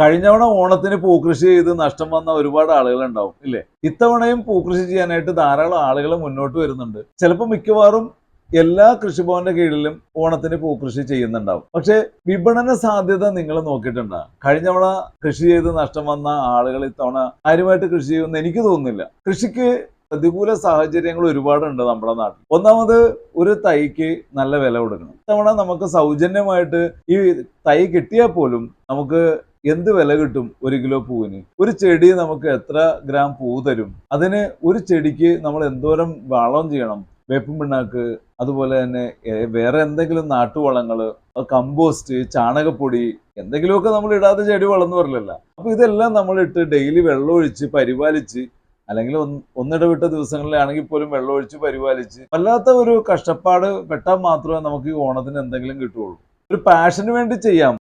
കഴിഞ്ഞ ഓണത്തിന് പൂക്കൃഷി ചെയ്ത് നഷ്ടം വന്ന ഒരുപാട് ആളുകൾ ഉണ്ടാവും ഇല്ലേ? ഇത്തവണയും പൂക്കൃഷി ചെയ്യാനായിട്ട് ധാരാളം ആളുകൾ മുന്നോട്ട് വരുന്നുണ്ട്. ചിലപ്പോൾ മിക്കവാറും എല്ലാ കൃഷിഭവന്റെ കീഴിലും ഓണത്തിന് പൂക്കൃഷി ചെയ്യുന്നുണ്ടാവും. പക്ഷെ വിപണന സാധ്യത നിങ്ങൾ നോക്കിയിട്ടുണ്ടോ? കഴിഞ്ഞ കൃഷി ചെയ്ത് നഷ്ടം വന്ന ആളുകൾ ഇത്തവണ കാര്യമായിട്ട് കൃഷി ചെയ്യുമെന്ന് എനിക്ക് തോന്നുന്നില്ല. കൃഷിക്ക് പ്രതികൂല സാഹചര്യങ്ങൾ ഒരുപാടുണ്ട് നമ്മുടെ നാട്ടിൽ. ഒന്നാമത്, ഒരു തൈക്ക് നല്ല വില കൊടുക്കണം. ഇത്തവണ നമുക്ക് സൗജന്യമായിട്ട് ഈ തൈ കിട്ടിയാൽ പോലും നമുക്ക് എന്ത് വില കിട്ടും? 1 കിലോ പൂവിന് ഒരു ചെടി നമുക്ക് എത്ര ഗ്രാം പൂ തരും? അതിന് ഒരു ചെടിക്ക് നമ്മൾ എന്തോരം വളം ചെയ്യണം? വേപ്പും പിണ്ണാക്ക്, അതുപോലെ തന്നെ വേറെ എന്തെങ്കിലും നാട്ടുവളങ്ങള്, കമ്പോസ്റ്റ്, ചാണകപ്പൊടി, എന്തെങ്കിലുമൊക്കെ നമ്മൾ ഇടാതെ ചെടി വളർന്നു വരില്ലല്ലോ. അപ്പൊ ഇതെല്ലാം നമ്മൾ ഇട്ട് ഡെയിലി വെള്ളമൊഴിച്ച് പരിപാലിച്ച്, അല്ലെങ്കിൽ ഒന്നിടവിട്ട ദിവസങ്ങളിലാണെങ്കിൽ പോലും വെള്ളമൊഴിച്ച് പരിപാലിച്ച് വല്ലാത്ത ഒരു കഷ്ടപ്പാട് പെട്ടാൽ മാത്രമേ നമുക്ക് ഈ ഓണത്തിന് എന്തെങ്കിലും കിട്ടുകയുള്ളൂ. ഒരു പാഷന് വേണ്ടി ചെയ്യാം,